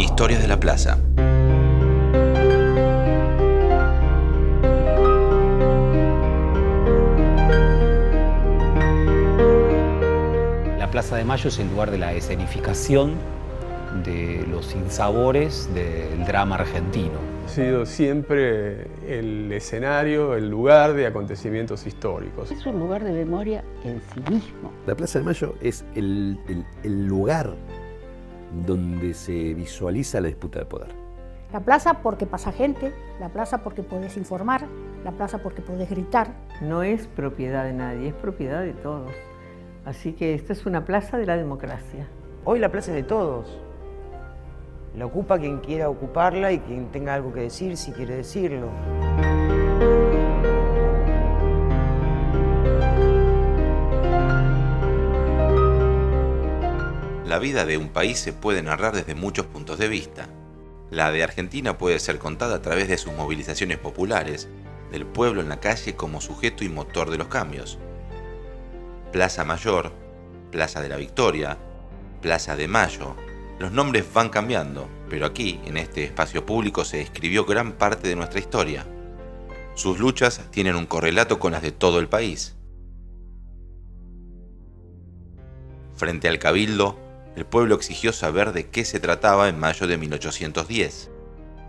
Historias de la Plaza. La Plaza de Mayo es el lugar de la escenificación de los sinsabores del drama argentino. Ha sido siempre el escenario, el lugar de acontecimientos históricos. Es un lugar de memoria en sí mismo. La Plaza de Mayo es el lugar donde se visualiza la disputa de poder. La plaza porque pasa gente, la plaza porque podés informar, la plaza porque podés gritar. No es propiedad de nadie, es propiedad de todos. Así que esta es una plaza de la democracia. Hoy la plaza es de todos. La ocupa quien quiera ocuparla y quien tenga algo que decir, si quiere decirlo. La vida de un país se puede narrar desde muchos puntos de vista. La de Argentina puede ser contada a través de sus movilizaciones populares, del pueblo en la calle como sujeto y motor de los cambios. Plaza Mayor, Plaza de la Victoria, Plaza de Mayo. Los nombres van cambiando, pero aquí, en este espacio público, se escribió gran parte de nuestra historia. Sus luchas tienen un correlato con las de todo el país. Frente al Cabildo, el pueblo exigió saber de qué se trataba en mayo de 1810.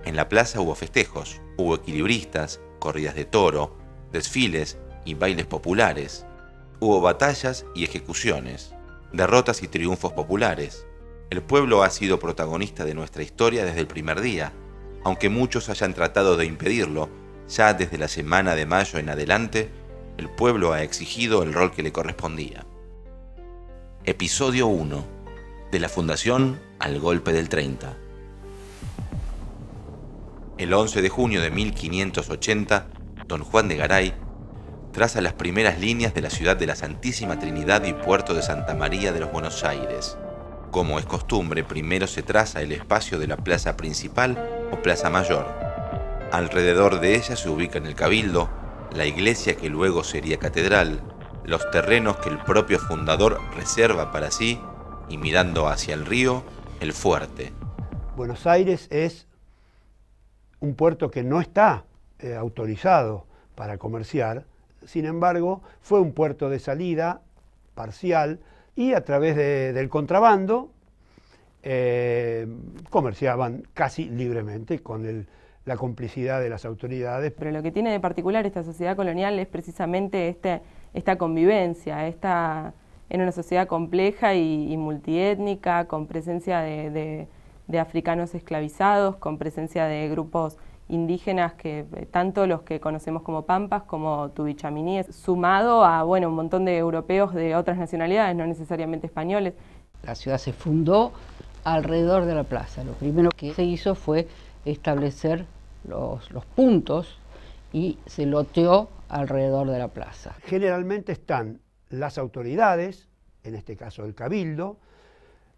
En la plaza hubo festejos, hubo equilibristas, corridas de toro, desfiles y bailes populares. Hubo batallas y ejecuciones, derrotas y triunfos populares. El pueblo ha sido protagonista de nuestra historia desde el primer día, aunque muchos hayan tratado de impedirlo. Ya desde la semana de mayo en adelante, el pueblo ha exigido el rol que le correspondía. Episodio 1. De la fundación al golpe del 30. El 11 de junio de 1580, don Juan de Garay traza las primeras líneas de la ciudad de la Santísima Trinidad y puerto de Santa María de los Buenos Aires. Como es costumbre, primero se traza el espacio de la plaza principal o plaza mayor. Alrededor de ella se ubican el cabildo, la iglesia que luego sería catedral, los terrenos que el propio fundador reserva para sí y mirando hacia el río, el fuerte. Buenos Aires es un puerto que no está autorizado para comerciar, sin embargo, fue un puerto de salida parcial y a través del contrabando comerciaban casi libremente con la complicidad de las autoridades. Pero lo que tiene de particular esta sociedad colonial es precisamente esta convivencia, en una sociedad compleja y multiétnica, con presencia de africanos esclavizados, con presencia de grupos indígenas, que tanto los que conocemos como pampas como tubichamíes, sumado a un montón de europeos de otras nacionalidades, no necesariamente españoles. La ciudad se fundó alrededor de la plaza. Lo primero que se hizo fue establecer los puntos y se loteó alrededor de la plaza. Generalmente están las autoridades, en este caso el cabildo,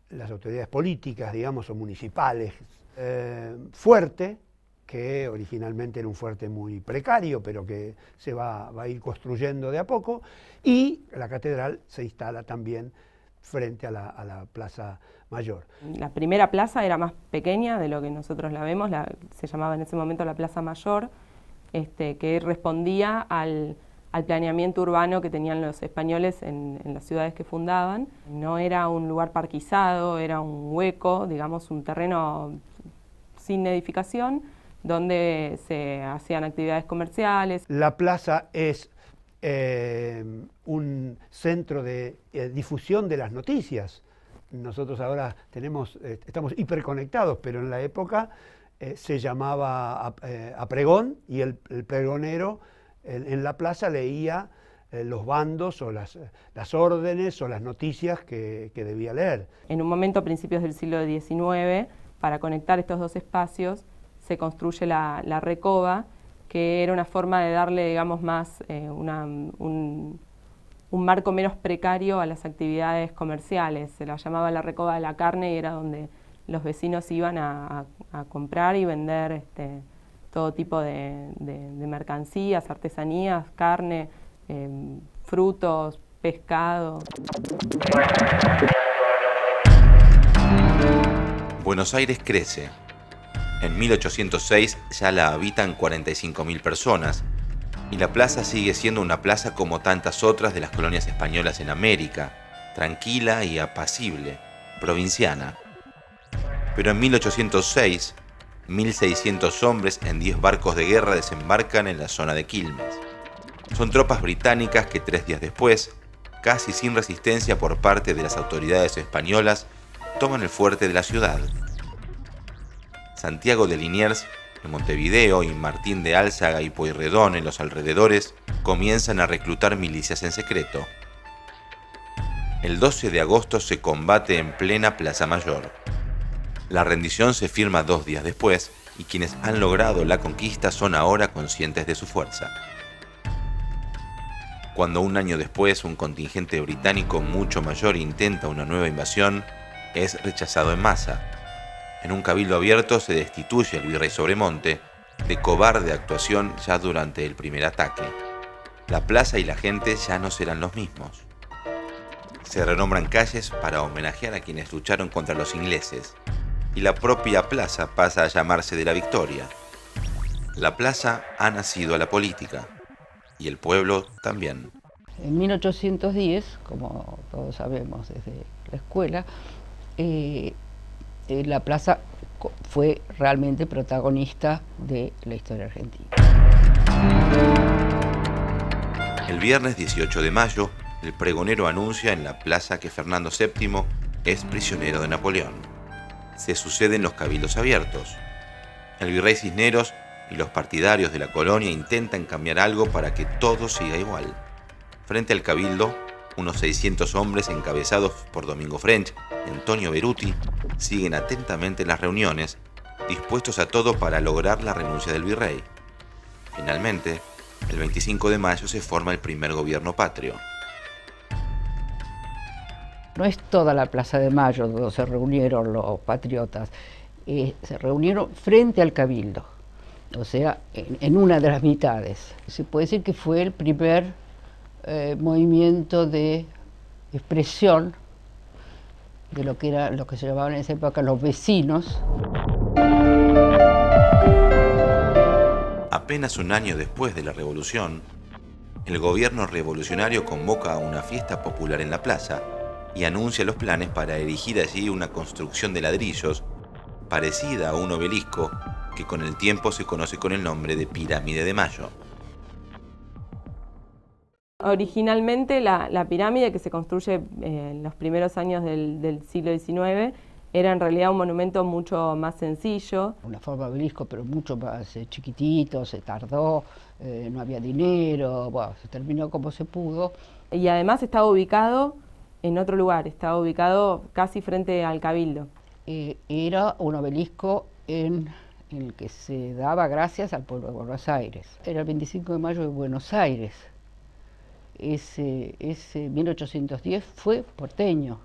las autoridades políticas, digamos, o municipales, fuerte, que originalmente era un fuerte muy precario, pero que se va a ir construyendo de a poco, y la catedral se instala también frente a la Plaza Mayor. La primera plaza era más pequeña de lo que nosotros la vemos, se llamaba en ese momento la Plaza Mayor, que respondía al planeamiento urbano que tenían los españoles en las ciudades que fundaban. No era un lugar parquizado, era un hueco, digamos, un terreno sin edificación, donde se hacían actividades comerciales. La plaza es un centro de difusión de las noticias. Nosotros ahora estamos hiperconectados, pero en la época se llamaba a pregón, y el pregonero en la plaza leía los bandos o las órdenes o las noticias que debía leer. En un momento, a principios del siglo XIX, para conectar estos dos espacios, se construye la Recoba, que era una forma de darle, digamos, más un marco menos precario a las actividades comerciales. Se la llamaba la Recoba de la Carne y era donde los vecinos iban a comprar y vender todo tipo de mercancías, artesanías, carne, frutos, pescado. Buenos Aires crece. En 1806 ya la habitan 45.000 personas y la plaza sigue siendo una plaza como tantas otras de las colonias españolas en América, tranquila y apacible, provinciana. Pero en 1806, 1.600 hombres en 10 barcos de guerra desembarcan en la zona de Quilmes. Son tropas británicas que 3 días después, casi sin resistencia por parte de las autoridades españolas, toman el fuerte de la ciudad. Santiago de Liniers, en Montevideo, y Martín de Álzaga y Pueyrredón en los alrededores comienzan a reclutar milicias en secreto. El 12 de agosto se combate en plena Plaza Mayor. La rendición se firma 2 días después y quienes han logrado la conquista son ahora conscientes de su fuerza. Cuando un año después un contingente británico mucho mayor intenta una nueva invasión, es rechazado en masa. En un cabildo abierto se destituye al virrey Sobremonte de cobarde actuación ya durante el primer ataque. La plaza y la gente ya no serán los mismos. Se renombran calles para homenajear a quienes lucharon contra los ingleses, y la propia plaza pasa a llamarse de la Victoria. La plaza ha nacido a la política, y el pueblo también. En 1810, como todos sabemos desde la escuela, la plaza fue realmente protagonista de la historia argentina. El viernes 18 de mayo, el pregonero anuncia en la plaza que Fernando VII es prisionero de Napoleón. Se suceden los cabildos abiertos. El virrey Cisneros y los partidarios de la colonia intentan cambiar algo para que todo siga igual. Frente al cabildo, unos 600 hombres encabezados por Domingo French y Antonio Beruti siguen atentamente las reuniones, dispuestos a todo para lograr la renuncia del virrey. Finalmente, el 25 de mayo se forma el primer gobierno patrio. No es toda la Plaza de Mayo donde se reunieron los patriotas, se reunieron frente al cabildo, o sea, en una de las mitades. Se puede decir que fue el primer movimiento de expresión de lo que se llamaban en esa época los vecinos. Apenas un año después de la revolución, el gobierno revolucionario convoca una fiesta popular en la plaza y anuncia los planes para erigir allí una construcción de ladrillos parecida a un obelisco que con el tiempo se conoce con el nombre de Pirámide de Mayo. Originalmente la pirámide que se construye en los primeros años del siglo XIX era en realidad un monumento mucho más sencillo. Una forma de obelisco, pero mucho más chiquitito, se tardó, no había dinero, bueno, se terminó como se pudo. Y además estaba ubicado en otro lugar, estaba ubicado casi frente al Cabildo. Era un obelisco en el que se daba gracias al pueblo de Buenos Aires. Era el 25 de mayo de Buenos Aires. Ese 1810 fue porteño.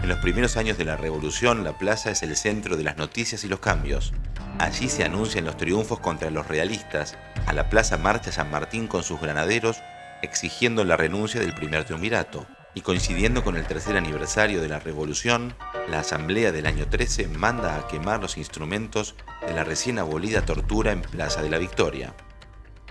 En los primeros años de la Revolución, la plaza es el centro de las noticias y los cambios. Allí se anuncian los triunfos contra los realistas. A la plaza marcha San Martín con sus granaderos, exigiendo la renuncia del primer triunvirato. Y coincidiendo con el tercer aniversario de la Revolución, la Asamblea del año 13 manda a quemar los instrumentos de la recién abolida tortura en Plaza de la Victoria.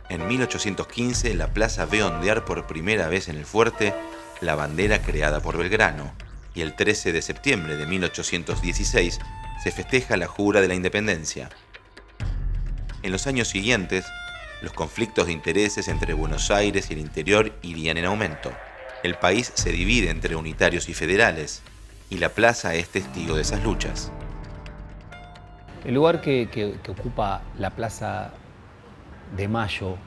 En 1815, la plaza ve ondear por primera vez en el fuerte la bandera creada por Belgrano, y el 13 de septiembre de 1816 se festeja la jura de la independencia. En los años siguientes, los conflictos de intereses entre Buenos Aires y el interior irían en aumento. El país se divide entre unitarios y federales, y la plaza es testigo de esas luchas. El lugar que ocupa la Plaza de Mayo,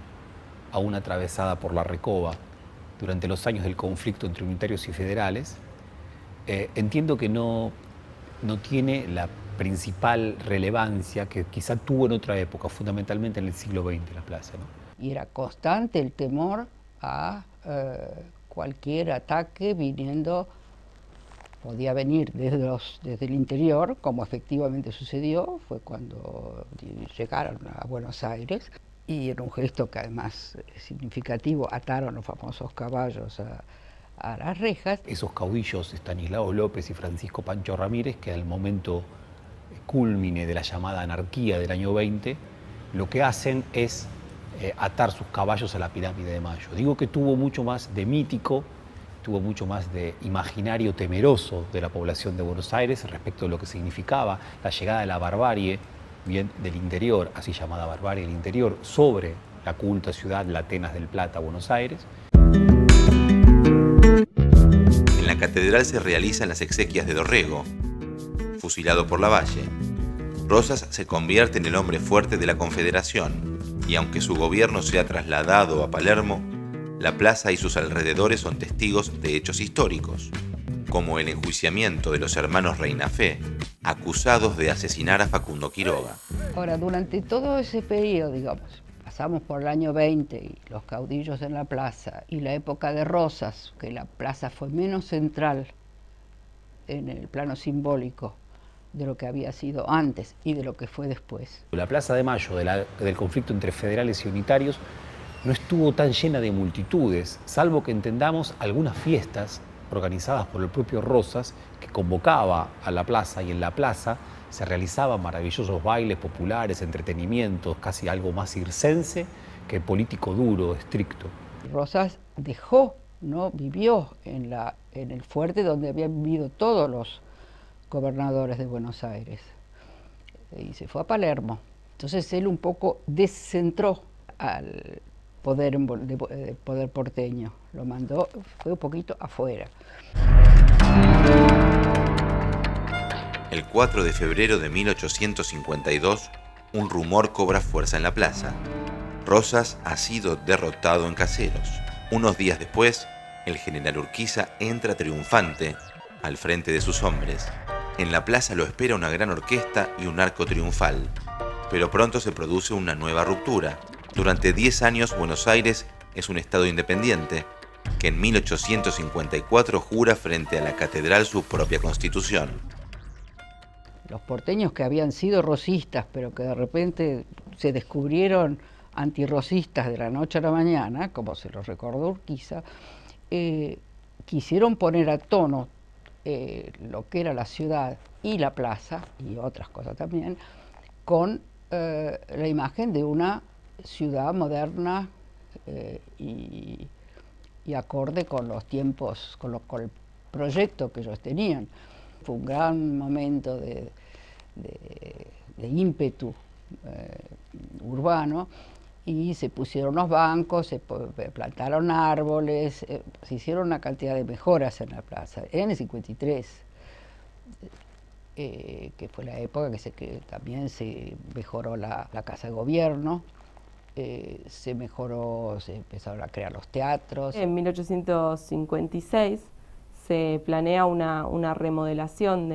aún atravesada por la Recoba, durante los años del conflicto entre unitarios y federales, entiendo que no tiene la principal relevancia que quizá tuvo en otra época, fundamentalmente en el siglo XX la plaza, ¿no? Y era constante el temor a cualquier ataque podía venir desde el interior, como efectivamente sucedió, fue cuando llegaron a Buenos Aires, y en un gesto que además es significativo, ataron los famosos caballos a las rejas. Esos caudillos, Estanislao López y Francisco Pancho Ramírez, que al momento cúlmine de la llamada anarquía del año 20, lo que hacen es atar sus caballos a la pirámide de Mayo. Digo que tuvo mucho más de mítico, tuvo mucho más de imaginario temeroso de la población de Buenos Aires respecto de lo que significaba la llegada de la barbarie, bien del interior, así llamada barbarie del interior, sobre la culta ciudad La Atenas del Plata, Buenos Aires. En la catedral se realizan las exequias de Dorrego, fusilado por Lavalle. Rosas se convierte en el hombre fuerte de la Confederación y aunque su gobierno se ha trasladado a Palermo, la plaza y sus alrededores son testigos de hechos históricos, como el enjuiciamiento de los hermanos Reinafé, acusados de asesinar a Facundo Quiroga. Ahora, durante todo ese periodo, digamos, pasamos por el año 20 y los caudillos en la plaza y la época de Rosas, que la plaza fue menos central en el plano simbólico de lo que había sido antes y de lo que fue después. La Plaza de Mayo del conflicto entre federales y unitarios no estuvo tan llena de multitudes, salvo que entendamos algunas fiestas organizadas por el propio Rosas, que convocaba a la plaza, y en la plaza se realizaban maravillosos bailes populares, entretenimientos, casi algo más circense que político duro, estricto. Rosas dejó, ¿no? Vivió en el fuerte donde habían vivido todos los gobernadores de Buenos Aires y se fue a Palermo. Entonces él un poco descentró al poder porteño, lo mandó, fue un poquito afuera. El 4 de febrero de 1852, un rumor cobra fuerza en la plaza. Rosas ha sido derrotado en Caseros. Unos días después, el general Urquiza entra triunfante al frente de sus hombres. En la plaza lo espera una gran orquesta y un arco triunfal, pero pronto se produce una nueva ruptura. Durante 10 años Buenos Aires es un estado independiente, que en 1854 jura frente a la catedral su propia constitución. Los porteños que habían sido rosistas, pero que de repente se descubrieron antirrosistas de la noche a la mañana, como se los recordó Urquiza, quisieron poner a tono lo que era la ciudad y la plaza, y otras cosas también, con la imagen de una ciudad moderna y acorde con los tiempos, con el proyecto que ellos tenían. Fue un gran momento de ímpetu urbano, y se pusieron los bancos, se plantaron árboles, se hicieron una cantidad de mejoras en la plaza. En el 53, que fue la época que también se mejoró la Casa de Gobierno, se empezaron a crear los teatros. En 1856 se planea una remodelación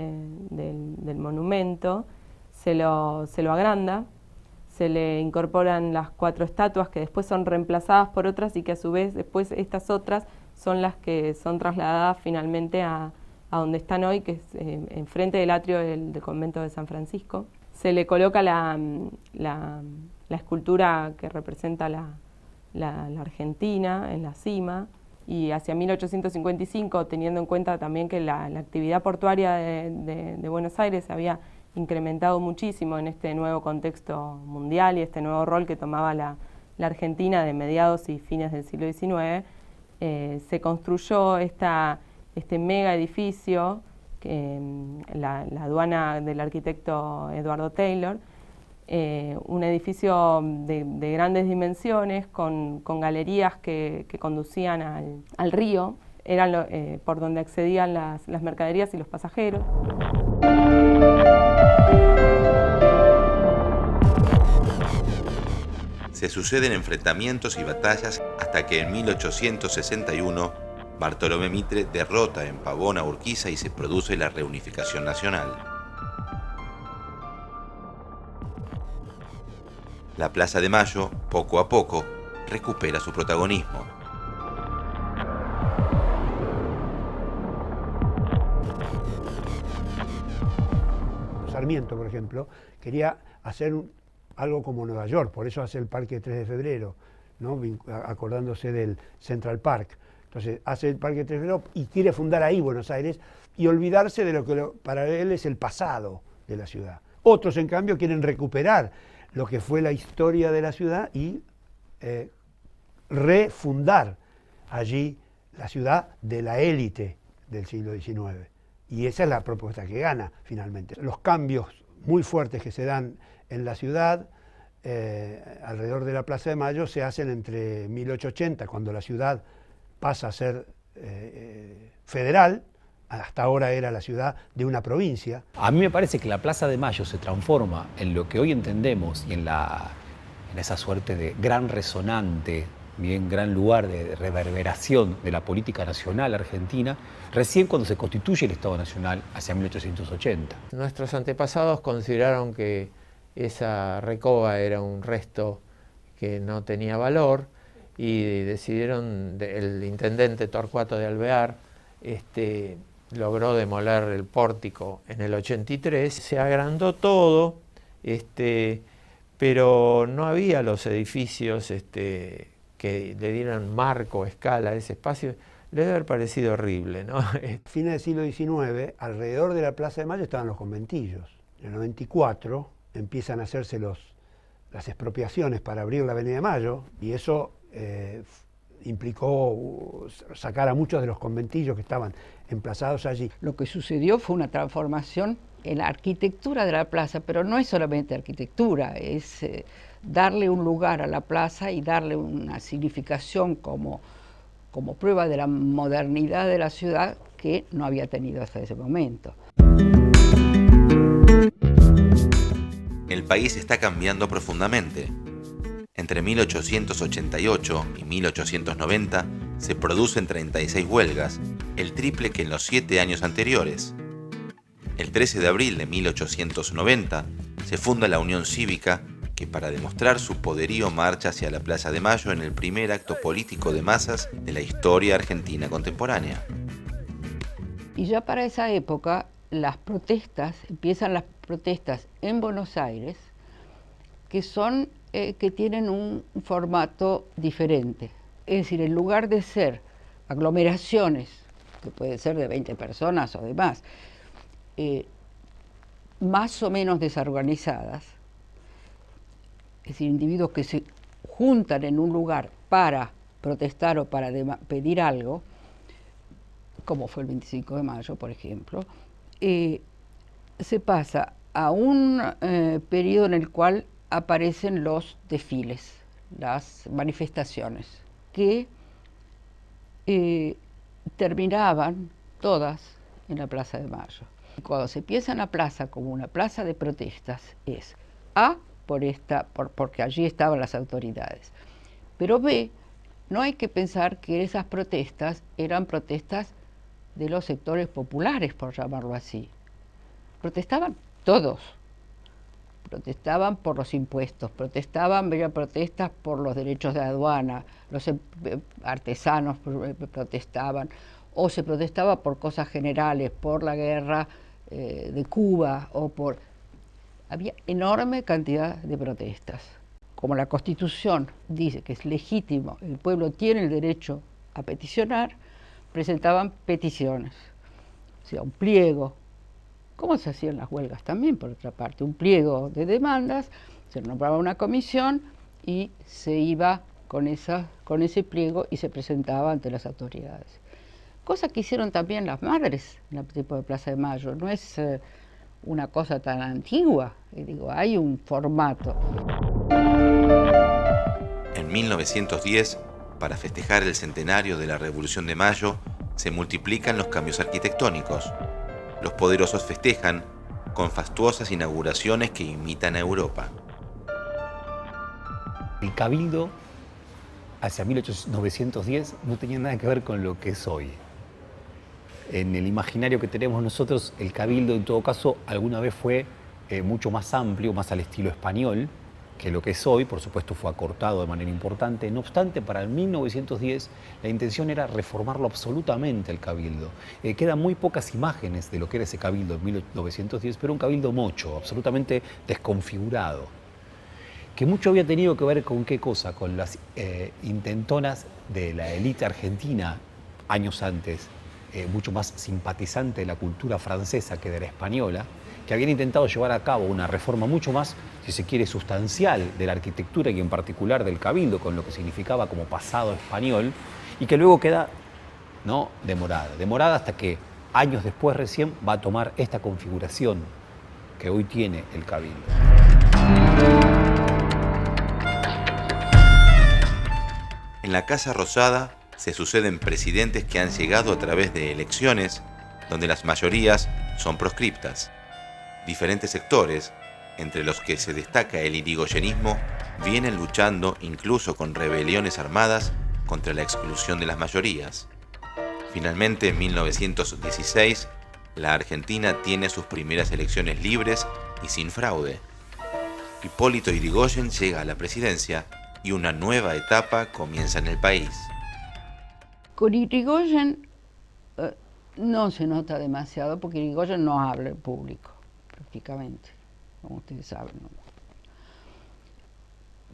del monumento, se lo agranda, se le incorporan las 4 estatuas que después son reemplazadas por otras y que a su vez después estas otras son las que son trasladadas finalmente a donde están hoy, que es enfrente del atrio del convento de San Francisco. Se le coloca la escultura que representa la Argentina en la cima, y hacia 1855, teniendo en cuenta también que la actividad portuaria de Buenos Aires había incrementado muchísimo en este nuevo contexto mundial y este nuevo rol que tomaba la Argentina de mediados y fines del siglo XIX, se construyó este mega edificio, la aduana del arquitecto Eduardo Taylor, un edificio de grandes dimensiones con galerías que conducían al río, eran por donde accedían las mercaderías y los pasajeros. Se suceden enfrentamientos y batallas hasta que en 1861 Bartolomé Mitre derrota en Pavón a Urquiza y se produce la reunificación nacional. La Plaza de Mayo, poco a poco, recupera su protagonismo. Sarmiento, por ejemplo, quería hacer algo como Nueva York, por eso hace el Parque 3 de Febrero, ¿no? Acordándose del Central Park. Entonces hace el Parque Trelew y quiere fundar ahí Buenos Aires y olvidarse de lo que para él es el pasado de la ciudad. Otros, en cambio, quieren recuperar lo que fue la historia de la ciudad y refundar allí la ciudad de la élite del siglo XIX. Y esa es la propuesta que gana finalmente. Los cambios muy fuertes que se dan en la ciudad alrededor de la Plaza de Mayo se hacen entre 1880, cuando la ciudad pasa a ser federal, hasta ahora era la ciudad de una provincia. A mí me parece que la Plaza de Mayo se transforma en lo que hoy entendemos y en esa suerte de gran resonante, bien gran lugar de reverberación de la política nacional argentina, recién cuando se constituye el Estado Nacional hacia 1880. Nuestros antepasados consideraron que esa recoba era un resto que no tenía valor y decidieron, el intendente Torcuato de Alvear logró demoler el pórtico en el 83, se agrandó todo, pero no había los edificios que le dieran marco, escala a ese espacio. Le debe haber parecido horrible, ¿no? A fines del siglo XIX, alrededor de la Plaza de Mayo estaban los conventillos. En el 94 empiezan a hacerse las expropiaciones para abrir la Avenida de Mayo y eso implicó sacar a muchos de los conventillos que estaban emplazados allí. Lo que sucedió fue una transformación en la arquitectura de la plaza, pero no es solamente arquitectura, es darle un lugar a la plaza y darle una significación como prueba de la modernidad de la ciudad que no había tenido hasta ese momento. El país está cambiando profundamente. Entre 1888 y 1890 se producen 36 huelgas, el triple que en los 7 años anteriores. El 13 de abril de 1890 se funda la Unión Cívica, que para demostrar su poderío marcha hacia la Plaza de Mayo en el primer acto político de masas de la historia argentina contemporánea. Y ya para esa época empiezan las protestas en Buenos Aires, que tienen un formato diferente. Es decir, en lugar de ser aglomeraciones, que puede ser de 20 personas o de más o menos desorganizadas, es decir, individuos que se juntan en un lugar para protestar o para pedir algo, como fue el 25 de mayo, por ejemplo, se pasa a un periodo en el cual aparecen los desfiles, las manifestaciones, que terminaban todas en la Plaza de Mayo. Y cuando se piensa en la plaza como una plaza de protestas es A, porque allí estaban las autoridades, pero B, no hay que pensar que esas protestas eran protestas de los sectores populares, por llamarlo así. Protestaban todos. Protestaban por los impuestos, había protestas por los derechos de aduana, los artesanos protestaban, o se protestaba por cosas generales, por la guerra de Cuba, había enorme cantidad de protestas. Como la Constitución dice que es legítimo, el pueblo tiene el derecho a peticionar, presentaban peticiones, o sea, un pliego. ¿Cómo se hacían las huelgas también, por otra parte? Un pliego de demandas, se nombraba una comisión y se iba con ese pliego y se presentaba ante las autoridades. Cosa que hicieron también las madres en el tipo de Plaza de Mayo. No es una cosa tan antigua, hay un formato. En 1910, para festejar el centenario de la Revolución de Mayo, se multiplican los cambios arquitectónicos. Los poderosos festejan con fastuosas inauguraciones que imitan a Europa. El Cabildo, hacia 1910, no tenía nada que ver con lo que es hoy. En el imaginario que tenemos nosotros, el Cabildo, en todo caso, alguna vez fue mucho más amplio, más al estilo español, que lo que es hoy. Por supuesto, fue acortado de manera importante. No obstante, para el 1910 la intención era reformarlo absolutamente el Cabildo. Quedan muy pocas imágenes de lo que era ese Cabildo en 1910, pero un Cabildo mocho, absolutamente desconfigurado, que mucho había tenido que ver con qué cosa, con las intentonas de la élite argentina años antes, mucho más simpatizante de la cultura francesa que de la española, que habían intentado llevar a cabo una reforma mucho más, si se quiere, sustancial de la arquitectura y en particular del Cabildo, con lo que significaba como pasado español, y que luego queda, ¿no?, demorada hasta que años después recién va a tomar esta configuración que hoy tiene el Cabildo. En la Casa Rosada se suceden presidentes que han llegado a través de elecciones donde las mayorías son proscriptas. Diferentes sectores, entre los que se destaca el irigoyenismo, vienen luchando incluso con rebeliones armadas contra la exclusión de las mayorías. Finalmente, en 1916, la Argentina tiene sus primeras elecciones libres y sin fraude. Hipólito Yrigoyen llega a la presidencia y una nueva etapa comienza en el país. Con Yrigoyen no se nota demasiado porque Yrigoyen no habla en público, prácticamente, como ustedes saben, ¿no?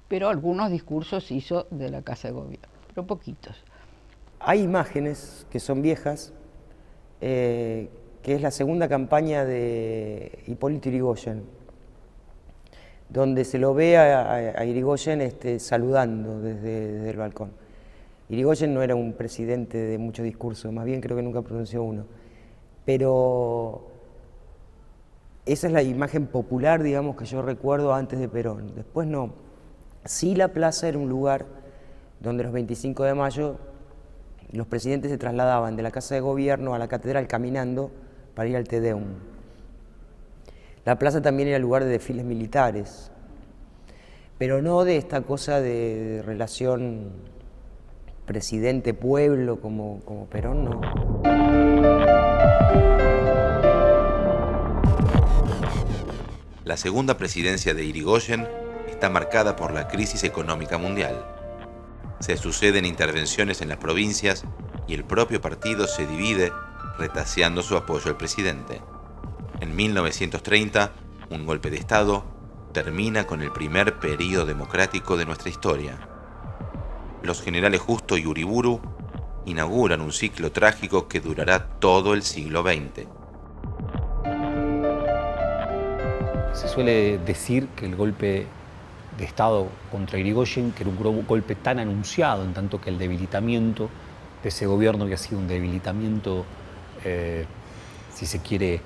Pero algunos discursos hizo de la Casa de Gobierno, pero poquitos. Hay imágenes que son viejas, que es la segunda campaña de Hipólito Yrigoyen, donde se lo ve a Yrigoyen saludando desde el balcón. Yrigoyen no era un presidente de mucho discurso, más bien creo que nunca pronunció uno, pero esa es la imagen popular, digamos, que yo recuerdo antes de Perón. Después no. Sí, la plaza era un lugar donde los 25 de mayo los presidentes se trasladaban de la Casa de Gobierno a la catedral caminando para ir al Te Deum. La plaza también era lugar de desfiles militares, pero no de esta cosa de relación presidente-pueblo como Perón, no. La segunda presidencia de Yrigoyen está marcada por la crisis económica mundial. Se suceden intervenciones en las provincias y el propio partido se divide, retaseando su apoyo al presidente. En 1930, un golpe de Estado termina con el primer período democrático de nuestra historia. Los generales Justo y Uriburu inauguran un ciclo trágico que durará todo el siglo XX. Se suele decir que el golpe de Estado contra Yrigoyen, que era un golpe tan anunciado, en tanto que el debilitamiento de ese gobierno había sido un debilitamiento, si se quiere,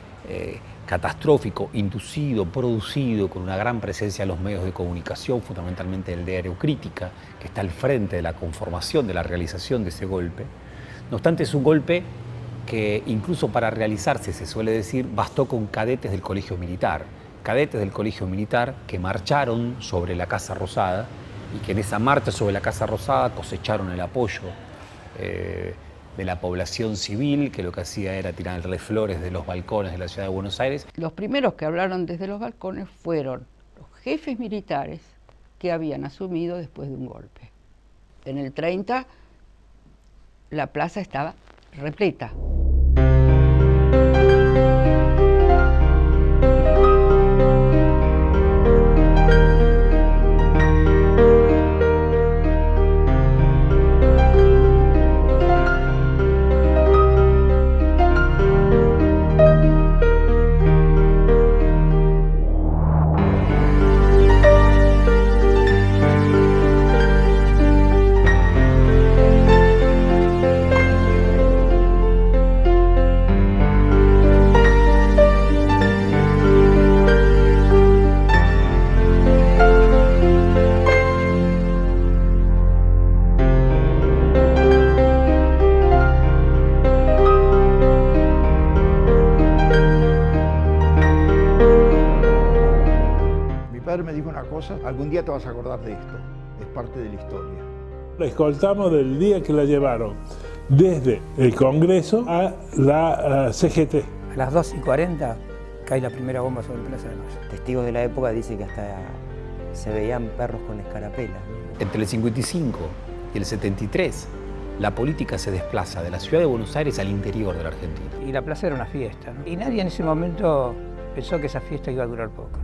catastrófico, inducido, producido, con una gran presencia de los medios de comunicación, fundamentalmente el diario Crítica, que está al frente de la conformación, de la realización de ese golpe. No obstante, es un golpe que incluso para realizarse, se suele decir, bastó con cadetes del Colegio Militar. Cadetes del Colegio Militar que marcharon sobre la Casa Rosada y que en esa marcha sobre la Casa Rosada cosecharon el apoyo de la población civil, que lo que hacía era tirarle flores de los balcones de la ciudad de Buenos Aires. Los primeros que hablaron desde los balcones fueron los jefes militares que habían asumido después de un golpe. En el 30 la plaza estaba repleta. Me dijo una cosa, algún día te vas a acordar de esto, es parte de la historia. La escoltamos del día que la llevaron desde el Congreso a la CGT. A las 2:40 cae la primera bomba sobre Plaza de Mayo. Testigos de la época dicen que hasta se veían perros con escarapelas. Entre el 55 y el 73, la política se desplaza de la ciudad de Buenos Aires al interior de la Argentina. Y la plaza era una fiesta, ¿no? Y nadie en ese momento pensó que esa fiesta iba a durar poco.